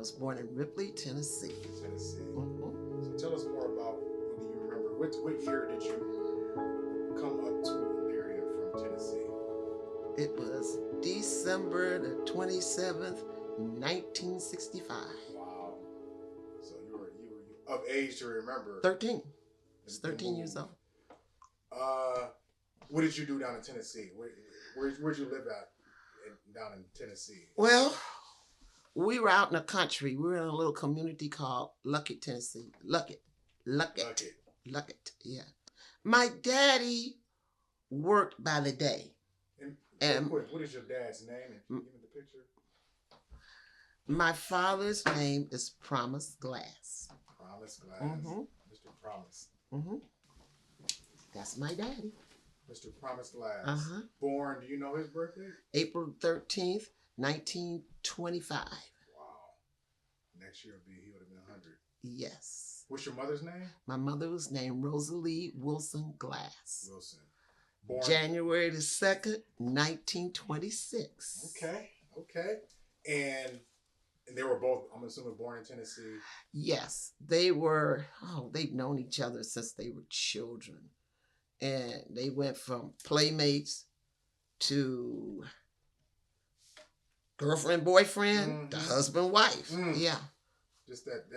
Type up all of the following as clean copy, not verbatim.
was born in Ripley, Tennessee. Tennessee. Mm-hmm. So tell us more about, when you remember, what year did you come up to Elyria from Tennessee? It was December the 27th, 1965. Wow. So you were of age to remember. 13. It's 13 years old. What did you do down in Tennessee? Where'd you live down in Tennessee? Well, we were out in the country. We were in a little community called Luckett, Tennessee. Luckett. Yeah. My daddy worked by the day. And what is your dad's name? And give me the picture. My father's name is Promise Glass. Promise Glass. Mm-hmm. Mr. Promise. Mm-hmm. That's my daddy. Mr. Promise Glass. Uh-huh. Born, do you know his birthday? April 13th, 1925. Wow. Next year he would have been 100. Yes. What's your mother's name? My mother was named Rosalie Wilson Glass. Wilson. Born January the 2nd, 1926. Okay. And they were both, I'm assuming, born in Tennessee. Yes. They've known each other since they were children. And they went from playmates to girlfriend, boyfriend, to husband, wife. Mm. Yeah. Just that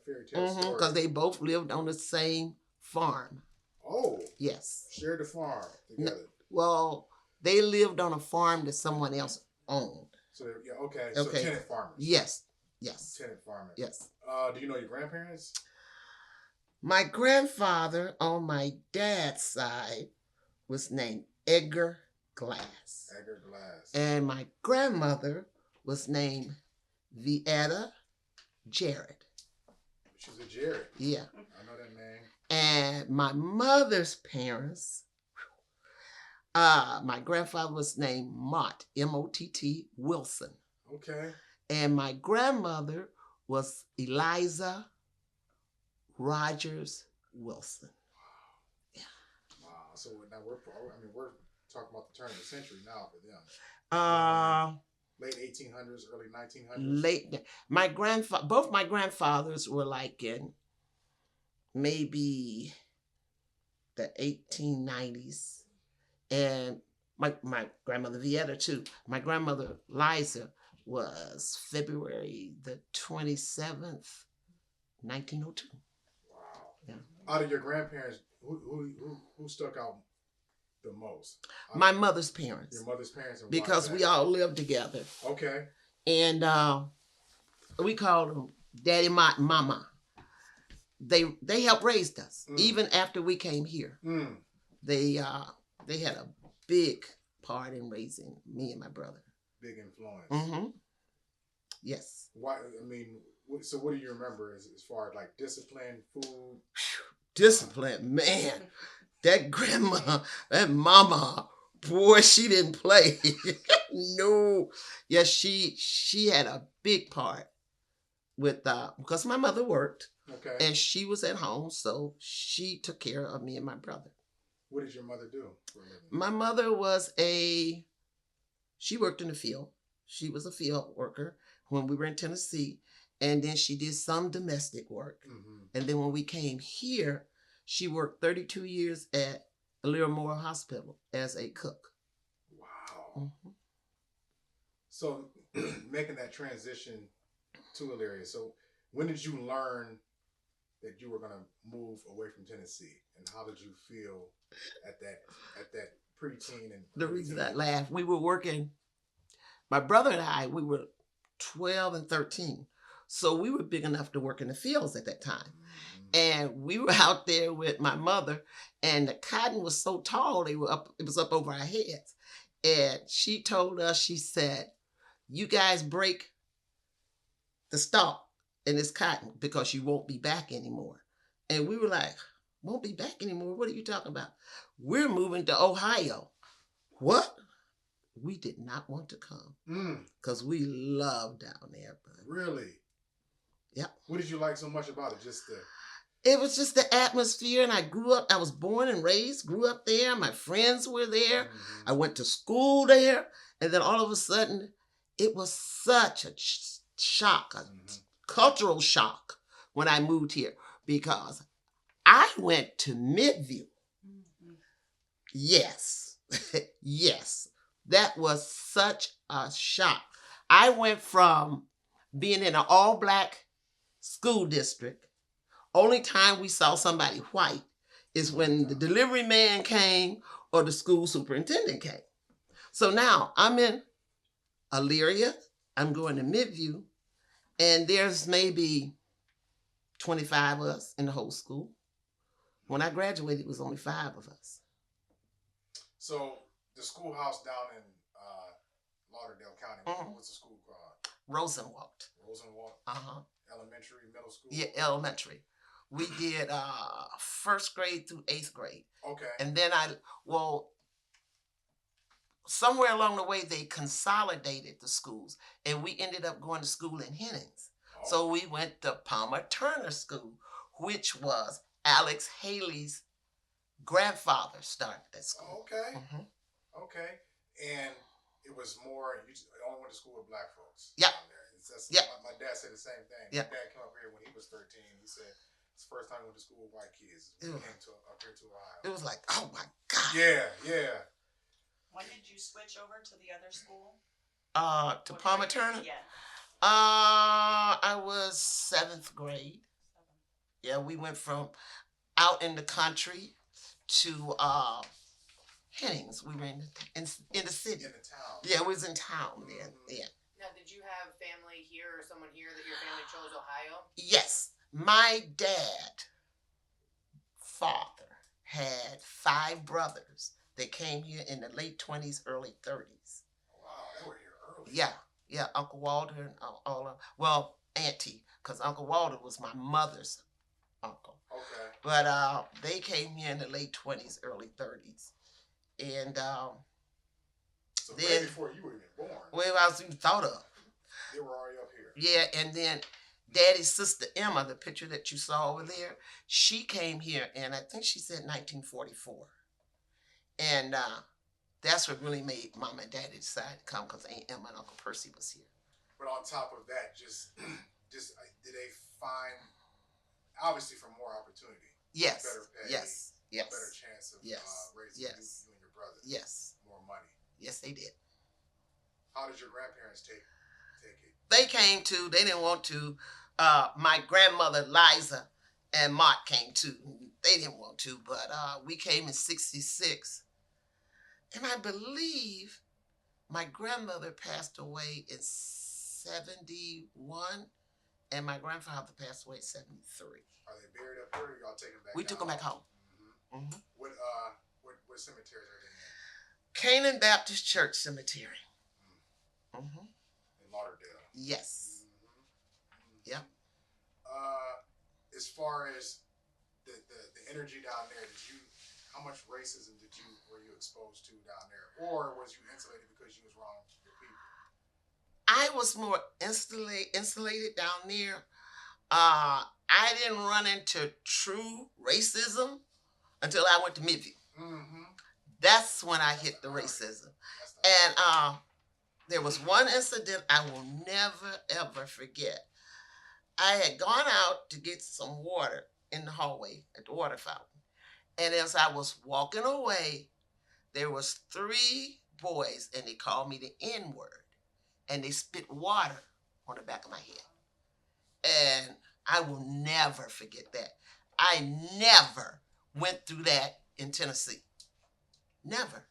fairy tale story. Because they both lived on the same farm. Oh. Yes. Shared the farm together. Well, they lived on a farm that someone else owned. So, yeah, okay. So tenant farmers. Yes. Tenant farmers. Yes. Do you know your grandparents? My grandfather on my dad's side was named Edgar Glass. Edgar Glass. And my grandmother was named Vietta Jared. She was a Jared. Yeah. I know that name. And my mother's parents, my grandfather was named Mott, M-O-T-T, Wilson. Okay. And my grandmother was Eliza Rogers Wilson. Yeah. Wow. So now we're talking about the turn of the century now for them. Late 1800s, early 1900s. Both my grandfathers were like in maybe the 1890s, and my grandmother Vietta too. My grandmother Liza was February the 27th, 1902. Wow. Yeah. Out of your grandparents, who stuck out the most? My mother's parents. Your mother's parents. And because we all lived together. Okay. And we called them Daddy, Mama. They helped raise us even after we came here. Mm. They had a big part in raising me and my brother. Big influence. Mm-hmm. Yes. Why? I mean, so what do you remember as far as like discipline, food? Discipline, man. That grandma, that mama, boy, she didn't play. No. Yes, she had a big part with because my mother worked. Okay. And she was at home, so she took care of me and my brother. What did your mother do for a living? My mother she worked in the field. She was a field worker when we were in Tennessee. And then she did some domestic work. Mm-hmm. And then when we came here, she worked 32 years at Elyria Memorial Hospital as a cook. Wow. Mm-hmm. So making that transition to Elyria. So when did you learn that you were going to move away from Tennessee? And how did you feel at that preteen? And the reason I laugh, we were working, my brother and I, we were 12 and 13. So we were big enough to work in the fields at that time. Mm-hmm. And we were out there with my mother, and the cotton was so tall, it was up over our heads. And she told us, she said, you guys break the stalk in this cotton because you won't be back anymore. And we were like, won't be back anymore? What are you talking about? We're moving to Ohio. What? We did not want to come because we love down there. But really? Yeah. What did you like so much about it? It was just the atmosphere, and I was born and raised, grew up there. My friends were there. Mm-hmm. I went to school there. And then all of a sudden, it was such a shock, a cultural shock when I moved here because I went to Midview. Yes. Yes. That was such a shock. I went from being in an all black school district. Only time we saw somebody white is when the delivery man came or the school superintendent came. So now I'm in Elyria. I'm going to Midview, and there's maybe 25 of us in the whole school. When I graduated, it was only 5 of us. So the schoolhouse down in Lauderdale County, what's the school called? Rosenwald. Rosenwald? Elementary, middle school? Yeah, elementary. We did 1st grade through 8th grade. Okay. And then somewhere along the way, they consolidated the schools, and we ended up going to school in Hennings. Oh. So we went to Palmer Turner School, which was Alex Haley's grandfather started that school. Okay. Okay. And it was more, you only went to school with black folks. Yeah. Yeah. My dad said the same thing. Yeah. My dad came up here when he was 13. He said it's the first time he went to school with white kids. He came up here to Ohio. It was like, oh my God. Yeah, yeah. When did you switch over to the other school? To Palmer Turner? Yeah. I was 7th grade. Yeah, we went from out in the country to Hennings. We were in the city. In the town. Yeah, we was in town then. Yeah. Now, did you have family here or someone here that your family chose Ohio? Yes. My dad, father, had 5 brothers that came here in the late 20s, early 30s. Wow, they were here early. Yeah, Uncle Walter and all of, well, Auntie, because Uncle Walter was my mother's uncle. Okay. But they came here in the late 20s, early 30s. And so way before you were even born. Well, I was even thought of. They were already up here. Yeah, and then Daddy's sister Emma, the picture that you saw over there, she came here in, I think she said 1944. And that's what really made Mom and Daddy decide to come, because Aunt Emma and Uncle Percy was here. But on top of that, just did they find, obviously, for more opportunity? Yes. Better pay. Yes. Better chance of raising you and your brother. Yes. More money. Yes, they did. How did your grandparents take it? They came too. They didn't want to. My grandmother Liza and Mark came too. They didn't want to, but we came in 66. And I believe my grandmother passed away in 71, and my grandfather passed away in 73. Are they buried up here, or y'all take them back? We took them back home. What cemeteries are they in? Canaan Baptist Church Cemetery. In Lauderdale. Yes. Yep. As far as the energy down there, how much racism were you exposed to down there, or was you insulated because you was wrong with your people? I was more insulated down there. I didn't run into true racism until I went to Midview. That's when I hit the racism. And there was one incident I will never, ever forget. I had gone out to get some water in the hallway at the water fountain. And as I was walking away, there was 3 boys, and they called me the N-word. And they spit water on the back of my head. And I will never forget that. I never went through that in Tennessee. Never.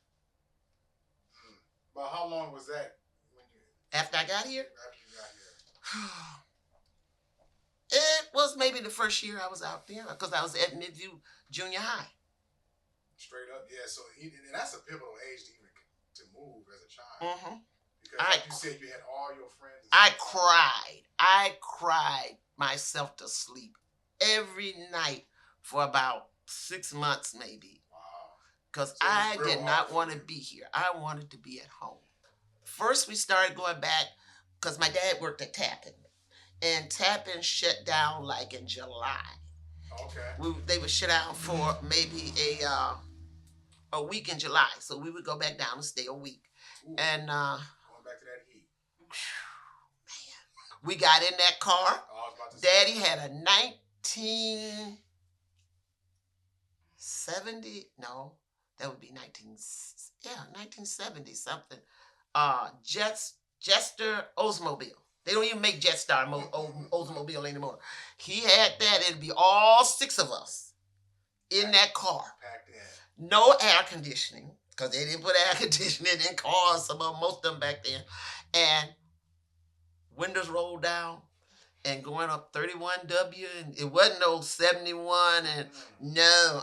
But how long was that when you... After I got here? After you got here. It was maybe the first year I was out there, because I was at Midview Junior High. Straight up, yeah. So and that's a pivotal age to even to move as a child. Because like you said, you had all your friends. I cried myself to sleep every night for about 6 months maybe. Wow. Because I did not want to be here. I wanted to be at home. First we started going back, because my dad worked at Tappan. And Tappan shut down like in July. Okay. They would shut down for maybe a week in July. So we would go back down and stay a week. Ooh. And going back to that heat. Man. We got in that car. I was about to say. Daddy had a 1970, no, that would be 1970 something. Jester Oldsmobile. They don't even make Jetstar Oldsmobile anymore. He had that. It'd be all 6 of us in that car. Packed in. No air conditioning, because they didn't put air conditioning in cars, most of them back then. And windows rolled down and going up 31W, and it wasn't no 71, and no,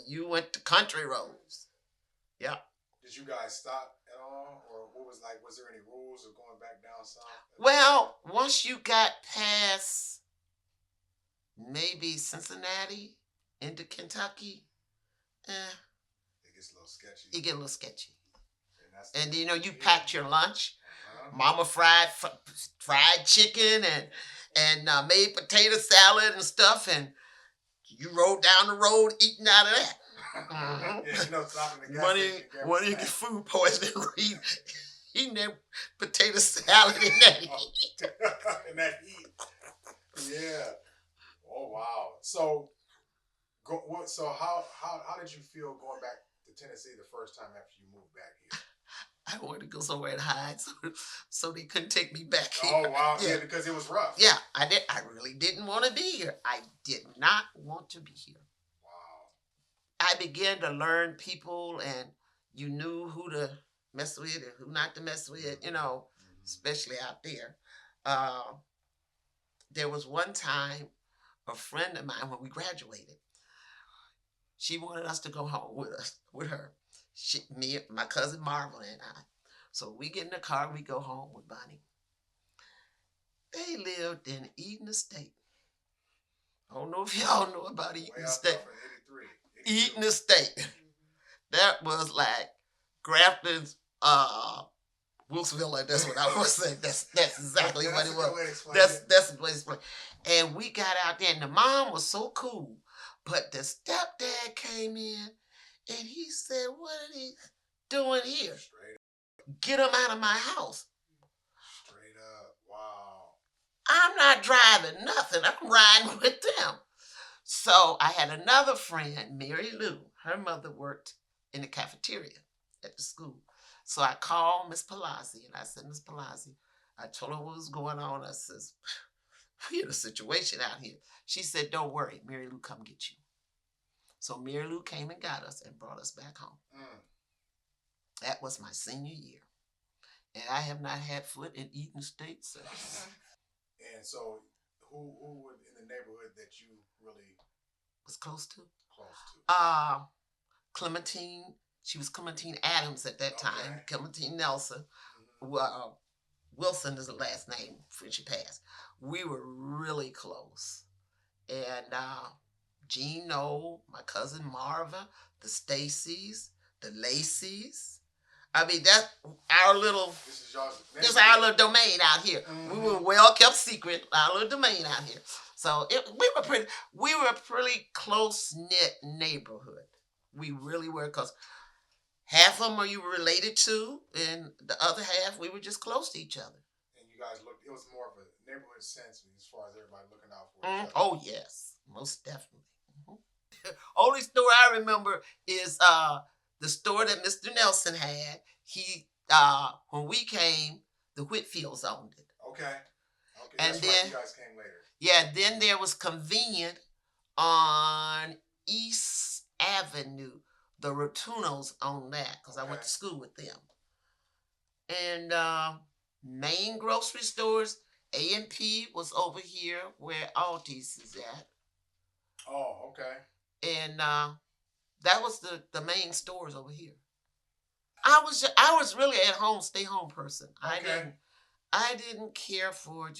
you went to country roads. Yeah. Did you guys stop at all, or what was there any rules of going back down south? Well, once you got past maybe Cincinnati into Kentucky, It gets a little sketchy. it get a little sketchy. And you know, you packed your lunch. Mama fried chicken and made potato salad and stuff, and you rode down the road eating out of that. Yeah, you know, stopping the gas Money, station, when you get food poisoning, eating that potato salad in that heat. in that heat. Yeah. Oh wow. So how did you feel going back to Tennessee the first time after you moved back here? I wanted to go somewhere and hide, so they couldn't take me back here. Oh wow, yeah, because it was rough. Yeah, I really didn't want to be here. I did not want to be here. Wow. I began to learn people, and you knew who to mess with and who not to mess with, you know, especially out there. There was one time a friend of mine, when we graduated, she wanted us to go home with her. Me, my cousin Marvel, and I. So we get in the car and we go home with Bonnie. They lived in Eden Estate. I don't know if y'all know about Eden Estate. Eden Estate. That was like Grafton's Wilsonville. That's what I was saying. That's exactly what it was. That's the way to explain. And we got out there, and the mom was so cool, but the stepdad came in, and he said, "What are they doing here? Get them out of my house." Straight up. Wow. I'm not driving nothing. I'm riding with them. So I had another friend, Mary Lou. Her mother worked in the cafeteria at the school. So I called Miss Palazzi, and I said, "Miss Palazzi," I told her what was going on. I says, "We in a situation out here." She said, "Don't worry, Mary Lou come get you." So Mary Lou came and got us and brought us back home. That was my senior year. And I have not had foot in Eden State since. And so who in the neighborhood that you really Was close to? Close to? Clementine. She was Clementine Adams at that time. Okay. Clementine Nelson. Wilson is the last name when she passed. We were really close. And Jean Knoll, my cousin Marva, the Stacys, the Lacys. I mean, that's our little, this is our little domain out here. We were well kept secret, our little domain out here. So we were a pretty close knit neighborhood. We really were, because half of them are you related to, and the other half we were just close to each other. And you guys looked, it was more of a neighborhood sense as far as everybody looking out for each other. Oh yes, most definitely. Only store I remember is the store that Mr. Nelson had. He when we came, the Whitfields owned it. Okay. And that's then right, you guys came later. Yeah, then there was Convenient on East Avenue. The Rotunos owned that, because I went to school with them. And main grocery stores, A&P was over here where Aldi's is at. Oh, okay. And that was the main stores over here. I was really at home, stay home person. Okay. I didn't care for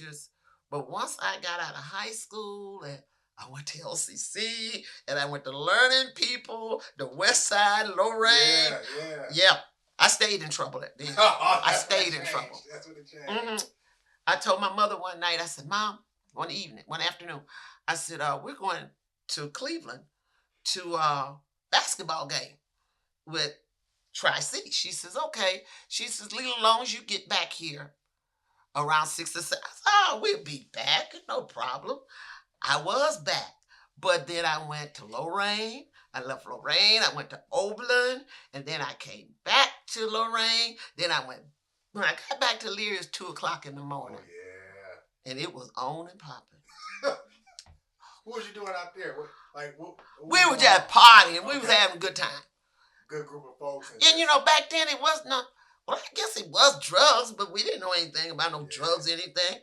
but once I got out of high school and I went to LCC and I went to Learning People, the West Side, Lorraine. Yeah. I stayed in trouble then. I stayed in trouble. That's what it changed. I told my mother one night, I said, "Mom," one afternoon, I said, "We're going to Cleveland to a basketball game with Tri-City." She says, "Okay." She says, "As long as you get back here around 6 or 7. I said, oh, we'll be back. No problem. I was back. But then I went to Lorraine. I left Lorraine. I went to Oberlin. And then I came back to Lorraine. Then when I got back to Elyria, it was 2 o'clock in the Oh, morning. yeah. And it was on and popping. What was you doing out there? What We were just partying. We was having a good time. Good group of folks. And back then it was not, well, I guess it was drugs, but we didn't know anything about no drugs or anything.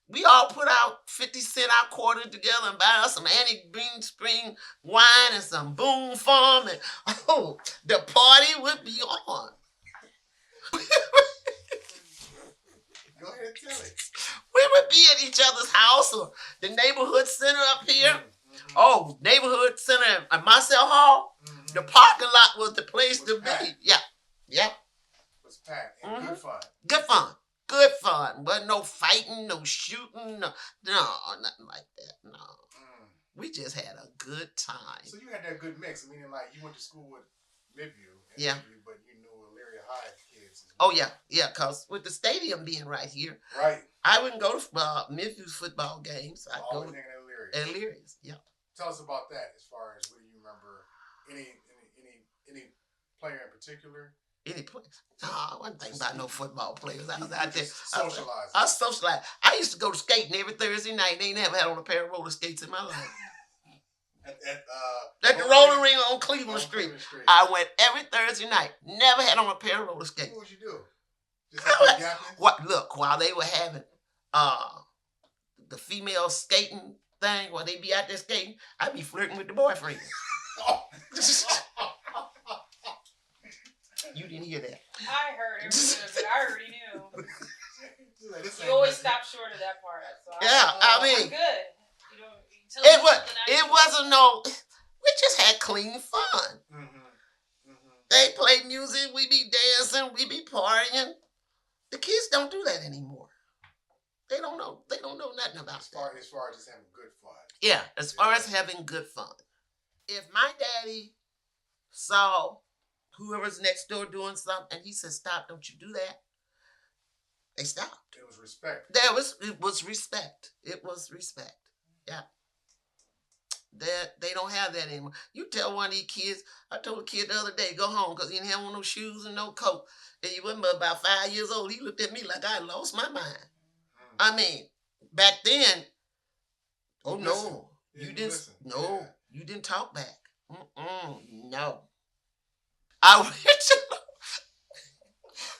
We all put out 50 cent our quarter together and buy us some Annie Green Spring wine and some Boom Farm, and the party would be on. Go ahead and tell it. We would be at each other's house or the neighborhood center up here. Mm-hmm. Oh, neighborhood center at Marcel Hall. Mm-hmm. The parking lot was the place to packed. be. Yeah. It was packed and good fun. Good fun. Good fun. Wasn't no fighting, no shooting, no, nothing like that. No. We just had a good time. So you had that good mix, meaning like you went to school with Midview, Yeah. but you knew Elyria High kids as Oh, well. yeah, because with the stadium being right here, Right. I wouldn't go to Midview's football games. I'd go Always to hanging at Elyria. Elyria's. Yeah. Tell us about that as far as what do you remember? Any player in particular? Any place. No, I wasn't thinking about no football players. I was out there. Socializing. I socialized. I used to go to skating every Thursday night. They never had on a pair of roller skates in my life. At the roller ring on Cleveland Street. I went every Thursday night. Never had on a pair of roller skates. What would you do? Just have What? Look, while they were having the female skating thing, while they be out there skating, I'd be flirting with the boyfriend. You didn't hear that. I heard every bit of it. I already knew. This You ain't always nothing. stop short of that part. So I mean, I'm good. You tell me something I it know. wasn't no. We just had clean fun. Mm-hmm. They play music, we be dancing, we be partying. The kids don't do that anymore. They don't know nothing about that. As far as just having good fun. Yeah, as far as having good fun. If my daddy saw whoever's next door doing something and he said, "Stop, don't you do that," they stopped. It was respect. It was respect. It was respect. Yeah. They don't have that anymore. You tell one of these kids, I told a kid the other day, go home because he didn't have on no shoes and no coat. And he wasn't but about 5 years old. He looked at me like I lost my mind. I mean, back then, oh no, you didn't. Listen. No, Yeah. you didn't talk back. No. I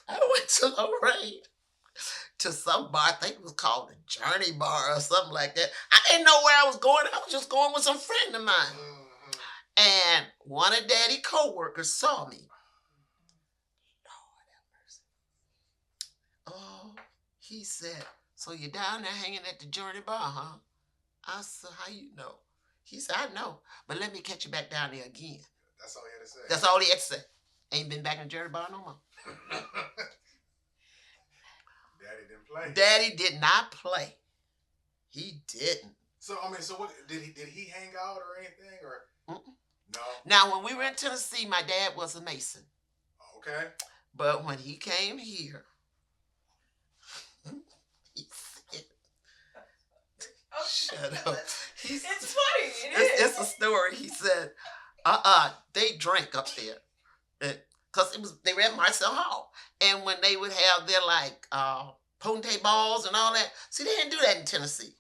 went to Lorraine to some bar. I think it was called the Journey Bar or something like that. I didn't know where I was going. I was just going with some friend of mine. Mm-hmm. And one of Daddy's co-workers saw me. Lord have mercy. Oh, he said, "So you're down there hanging at the Journey Bar, huh?" I said, "How you know?" He said, "I know, but let me catch you back down there again." That's all he had to say. That's all he had to say. Ain't been back in the Journey Bar no more. Daddy didn't play. Daddy did not play. He didn't. So what did he hang out or anything or Mm-mm. no? Now, when we were in Tennessee, my dad was a Mason. Okay. But when he came here, he said, Oh, shut up. He It's said, funny. It is. it's a story. He said, they drank up there. Because they were at Marcel Hall. And when they would have their potentate balls and all that, see, they didn't do that in Tennessee.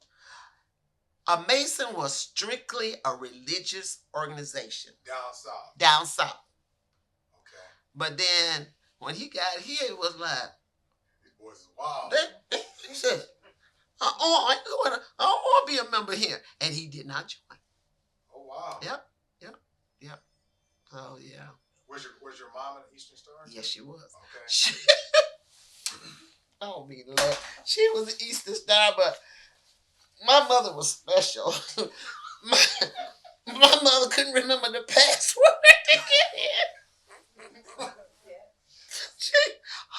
A Mason was strictly a religious organization Down south. down south. Okay. But then when he got here, it was like, These boys is wild. he said, I don't want to be a member here. And he did not join. Oh wow. Yep. Oh, yeah. Was your mom an Eastern Star? Yes, she was. Okay. She, oh, me Lord. She was an Easter Star, but my mother was special. my mother couldn't remember the password to get in.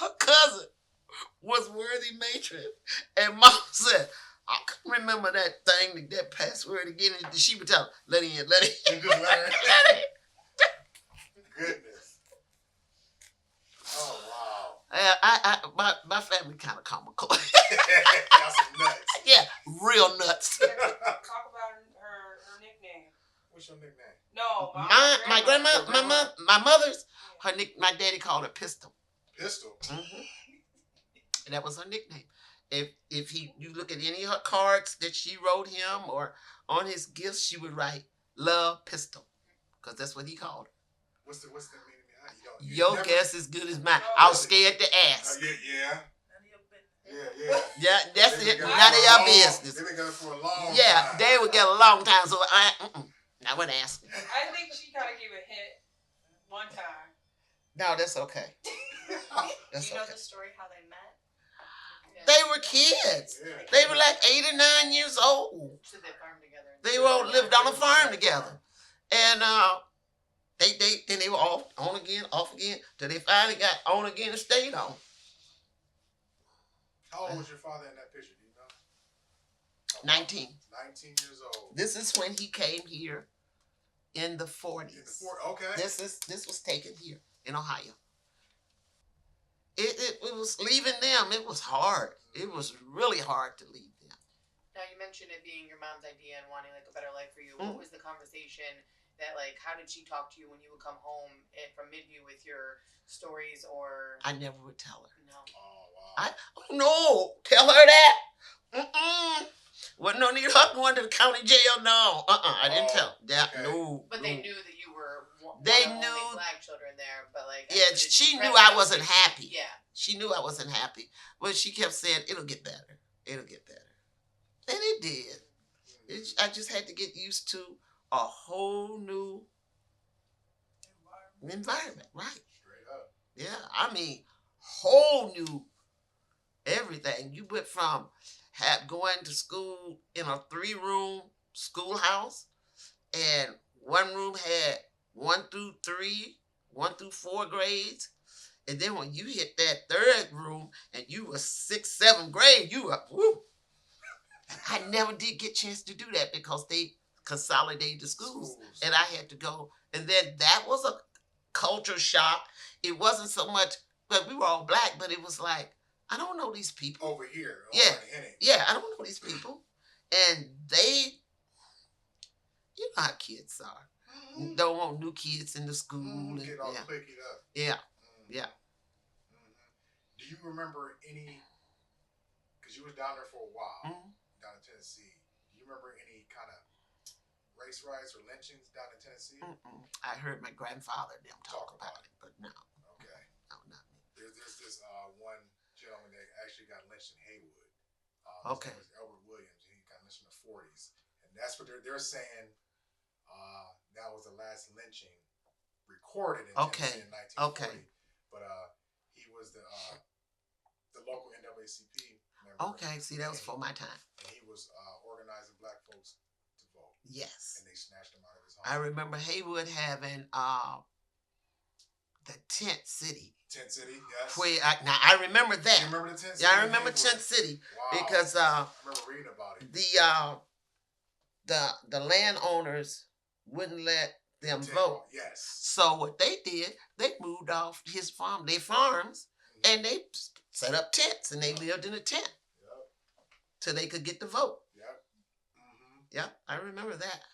Her cousin was Worthy Matron, and Mom said, "I couldn't remember that thing, that password to get in." She would tell her, let it in. You just let her in. Let it in. Goodness. Oh wow. My family kind of comical. Y'all some nuts. Yeah, real nuts. Talk about her nickname. What's your nickname? No, My grandma, my mother's, my daddy called her Pistol. Pistol. Mm-hmm. And that was her nickname. If you look at any of her cards that she wrote him or on his gifts, she would write "Love Pistol," because that's what he called her. What's the meaning behind it? Your guess is good as mine. I was scared to ask. Yeah. Yeah, that's it. None None of your business. They've been together for a long Yeah, time. they would get a long time, so I wouldn't ask. I think she kind of gave a hint one time. No, that's okay. That's Do you know okay. the story how they met? They were kids. Yeah. They were like 8 or 9 years old. So they farmed together. They all lived on a farm together, and then they were on again, off again, till they finally got on again and stayed on. How old was your father in that picture? Do you know? 19. 19 years old. This is when he came here in the 40s. Okay. This was taken here in Ohio. It was leaving them. It was hard. It was really hard to leave them. Now you mentioned it being your mom's idea and wanting like a better life for you. What was the conversation that like? How did she talk to you when you would come home from Midview with your stories or? I never would tell her. No. Oh wow. No, tell her that. Wasn't no need her going to the county jail. No, I didn't tell that. Okay. No. But no. they knew that you were one They of the knew- only black children there. But like, Yeah, did she knew press I you? wasn't happy. Yeah. She knew I wasn't happy. But she kept saying, it'll get better. It'll get better. And it did. I just had to get used to a whole new environment. Right. Straight up. Yeah. I mean, whole new everything. You went from going to school in a 3-room schoolhouse, and one room had 1 through 3, 1 through 4 grades. And then when you hit that 3rd room and you were 6th, 7th grade, you were, woo. I never did get a chance to do that because they consolidated the schools. And I had to go. And then that was a culture shock. It wasn't so much, but we were all black, but it was like, I don't know these people. Over here. Yeah. In it. Yeah, I don't know these people. And they, you know how kids are. Don't want new kids in the school. And, Get all yeah. clicky up. Yeah. Mm. Yeah. Do you remember any? Because you was down there for a while, Mhm. down in Tennessee. Do you remember any kind of race riots or lynchings down in Tennessee? I heard my grandfather and them talk about it, but no, Okay. not me. There's this one gentleman that actually got lynched in Haywood. Okay. His name was Albert Williams. He got lynched in the 40s, and that's what they're saying. That was the last lynching recorded in Tennessee in 1940. Okay. But he was the local NAACP member. Okay, see, that was for my time. And he was organizing black folks to vote. Yes. And they snatched him out of his home. I remember Haywood having the Tent City. Tent City, yes. Now I remember that. You remember the Tent City? Yeah, I remember Haywood? Tent City Wow. because I remember reading about it. the landowners wouldn't let them vote. Yes. So what they did, they moved off their farms, and they set up tents, and they lived in a tent Yep. till they could get the vote. Yep. Mm-hmm. Yeah, I remember that.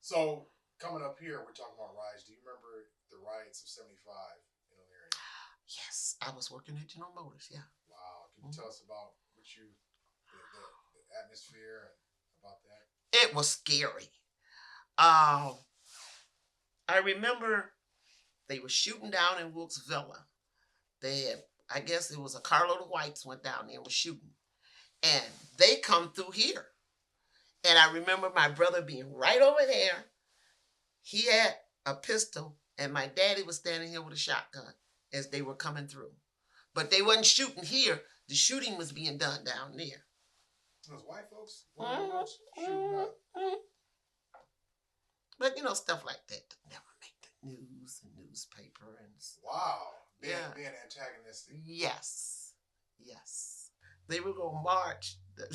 So coming up here, we're talking about riots. Do you remember the riots of '75 in Elyria? Yes, I was working at General Motors. Yeah. Wow. Can you tell us about the atmosphere and about that? It was scary. I remember they were shooting down in Wilkes Villa. I guess it was a carload of whites went down there and was shooting. And they come through here. And I remember my brother being right over there. He had a pistol, and my daddy was standing here with a shotgun as they were coming through. But they wasn't shooting here. The shooting was being done down there. Those white folks shooting up. But stuff like that never make the news and newspaper and Wow. Being antagonistic. Yes. They were gonna march. This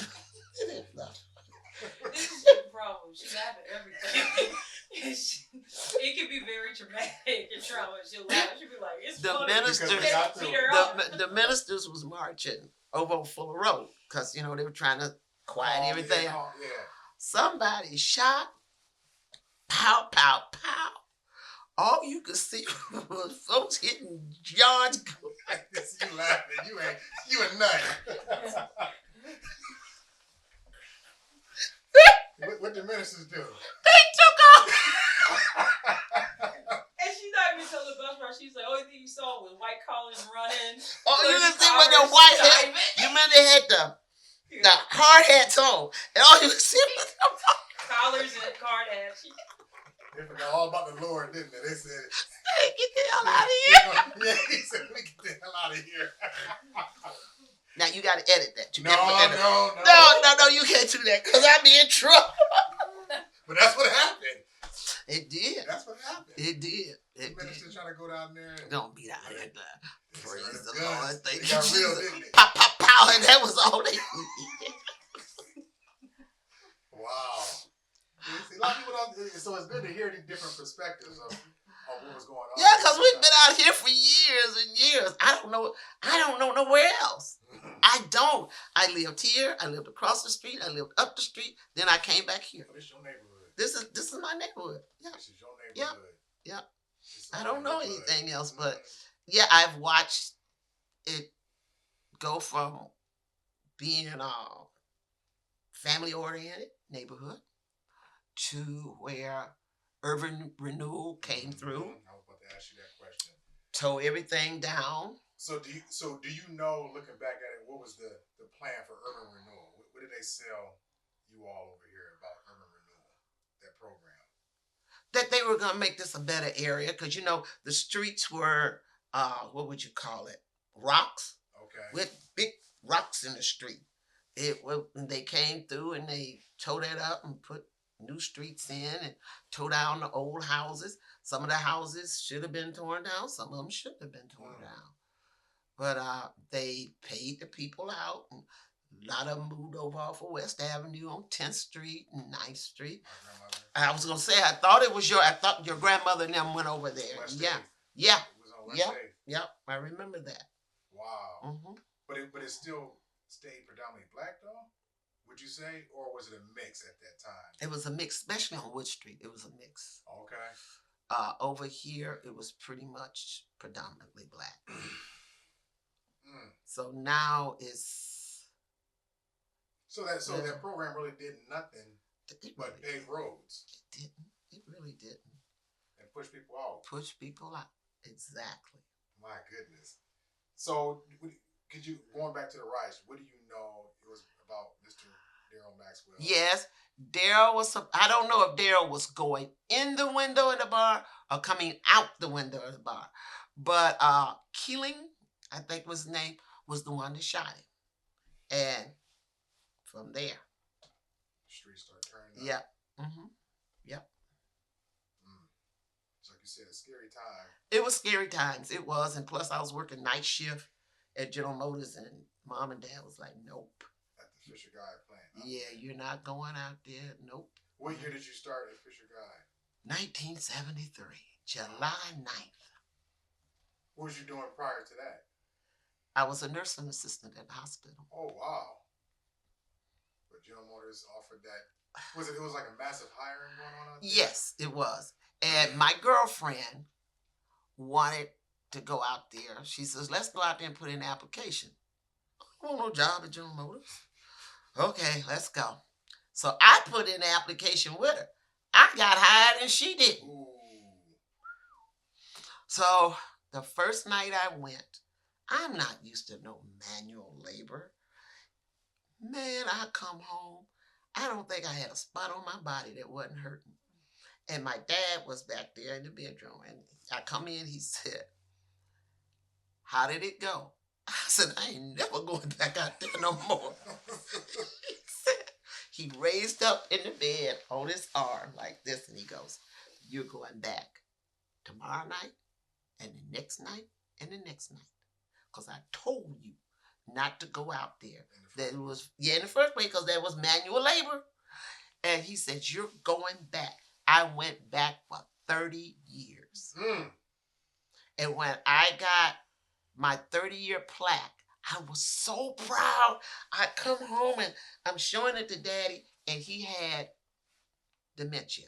is the problem. She laugh at everything. It can be very traumatic and trauma. She'll laugh. She'll be like, it's The Because we ministers, got through Peter it. up. the ministers was marching over on Fuller Road because they were trying to quiet Calm, everything. Yeah, calm, yeah. Somebody shot, pow, pow, pow. All you could see was folks hitting yards. You laughing. You a nut. What the ministers do? They took off. And she's not even telling the bus driver. She's like, only thing you saw was white collars running. Oh, you clergy can see when the collars white hat. diving. You remember they had the hard hats on, and all you could see was Collars and card hats. They forgot all about the Lord, didn't they? They said, hey, get the hell out of here. Yeah, he said, we get the hell out of here. Now you got to edit that. You No, gotta put that in. no. No, you can't do that because I'll be in trouble. But that's what happened. It did. That's what happened. It did. The It minister did. trying to go down there. And Don't be out here. They Praise said, the guns. Lord. Thank They you, got real, Jesus. didn't they? Pop, pop, pow, and that was all they needed. Wow. See, a lot of people don't. So it's good to hear the different perspectives of what was going on. Yeah, because we've been out here for years and years. I don't know nowhere else. I don't. I lived here. I lived across the street. I lived up the street. Then I came back here. This is your neighborhood. This is my neighborhood. Yeah. This is your neighborhood. Yeah. This is I your don't know neighborhood. anything else, but yeah, I've watched it go from being family oriented neighborhood to where urban renewal came through, I was about to ask you that question. tore everything down. So do you know, looking back at it, what was the plan for urban renewal? What did they sell you all over here about urban renewal, that program? That they were gonna make this a better area because the streets were what would you call it? Rocks Okay. with big rocks in the street. They came through and they tore that up and put new streets in and tore down the old houses. Some of the houses should have been torn down. Some of them shouldn't have been torn down. But they paid the people out. And a lot of them moved over off of West Avenue on 10th Street and 9th Street. My grandmother. I was gonna say I thought your grandmother and them went over there. West Yeah. Eighth. Yeah. It was on West Yeah. Eighth. Yep. I remember that. Wow. Hmm. But it still stayed predominantly black though? Would you say? Or was it a mix at that time? It was a mix, especially on Wood Street. It was a mix. Okay. Over here, it was pretty much predominantly black. So now it's So that program really did nothing but pave roads It didn't. It really didn't and push people out. push people out. Exactly. My goodness. So could you, going back to the riots, what do you know it was about Mr. Daryl Maxwell? Yes, Daryl was. I don't know if Daryl was going in the window of the bar or coming out the window of the bar, but Keeling, I think was his name, was the one that shot him, and from there, The streets started turning up. yep, mm-hmm. Yep. It's like you said, a scary time. It was scary times. It was, and plus I was working night shift at General Motors, and Mom and Dad was like, "Nope, At the Fisher Guy plant. Huh? yeah, you're not going out there. Nope." What year did you start at Fisher Guy? 1973, July 9th. What was you doing prior to that? I was a nursing assistant at the hospital. Oh wow. But General Motors offered that. It was like a massive hiring going on out there? Yes, it was. And my girlfriend wanted to go out there. She says, "Let's go out there and put in an application." I don't want no job at General Motors. Okay, let's go. So I put in the application with her. I got hired and she didn't. Ooh. So the first night I went, I'm not used to no manual labor. Man, I come home. I don't think I had a spot on my body that wasn't hurting. And my dad was back there in the bedroom. And I come in, he said, "How did it go?" I said, "I ain't never going back out there no more." He said, he raised up in the bed on his arm like this, and he goes, "You're going back tomorrow night, and the next night, and the next night. Because I told you not to go out there." That it was, in the first place, because there was manual labor. And he said, "You're going back." I went back for 30 years. And when I got my 30-year plaque, I was so proud. I come home and I'm showing it to Daddy, and he had dementia.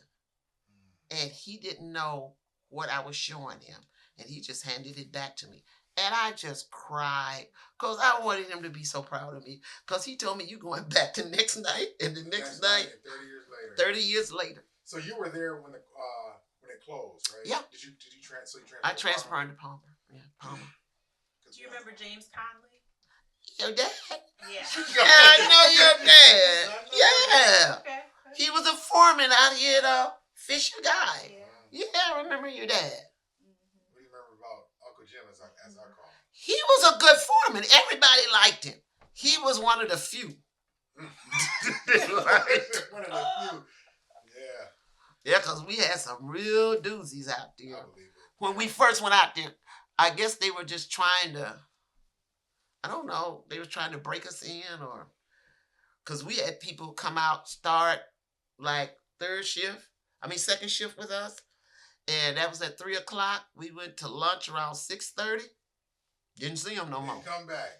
And he didn't know what I was showing him. And he just handed it back to me. And I just cried because I wanted him to be so proud of me. Because he told me, you going back the next night, and the next night, 30 years later. 30 years later. So you were there when it closed, right? Yeah. Did you transfer? I transferred to Palmer. Yeah, Palmer. Do you remember James Conley? Your dad? Yeah. I know your dad. Yeah. Okay. He was a foreman out here at Fisher Guy. Yeah. Yeah, I remember your dad. What do you remember about Uncle Jim, as I call him? He was a good foreman. Everybody liked him. He was one of the few. One of the few. Yeah. Yeah, because we had some real doozies out there. I believe it. When we first went out there, I guess they were just trying to, I don't know, they were trying to break us in, or, because we had people come out, start like second shift with us. And that was at 3 o'clock. We went to lunch around 6:30. Didn't see them no more.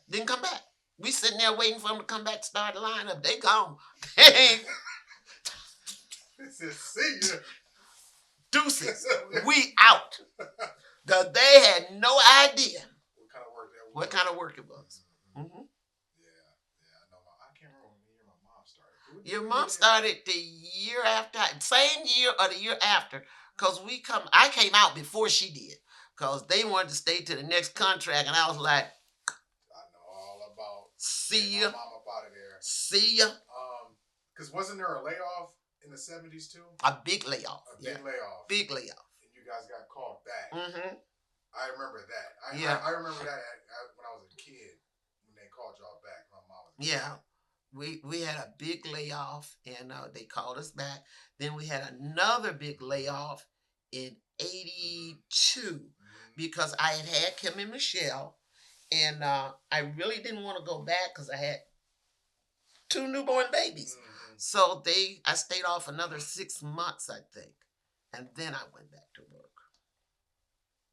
Didn't come back. We sitting there waiting for them to come back to start the lineup. They gone. This is senior. Deuces. We out. Because they had no idea What kind of work it was. Mm-hmm. Mm-hmm. Yeah, I know. I can't remember when my mom started. Your mom started the year after, same year or the year after. Because I came out before she did. Because they wanted to stay to the next contract. And I was like, I know all about. See ya. My mom up out of there. See ya. Because wasn't there a layoff in the 70s too? A big layoff. A big layoff. Big layoff. And you guys got called back. Mm-hmm. I remember that. I remember that when I was a kid, when they called y'all back. My mom was Yeah. We had a big layoff, and they called us back. Then we had another big layoff in 82 because I had Kim and Michelle, and I really didn't want to go back because I had 2 newborn babies. Mm-hmm. So I stayed off another 6 months, I think, and then I went back to work.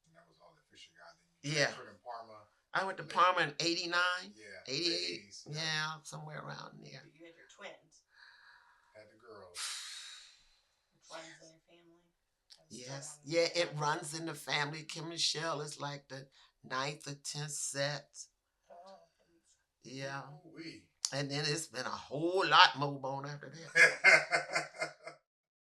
And that was all the Fisher guy. Yeah. In Parma. I went to Parma in 89, Yeah. 88, 80s, yeah, somewhere around there. You had your twins. Had the girls. Twins in your family. Yes. Yeah, it runs in the family. Kim Michelle is like the 9th or 10th set. Oh, Yeah. Ooh-wee. And then it's been a whole lot more on after that.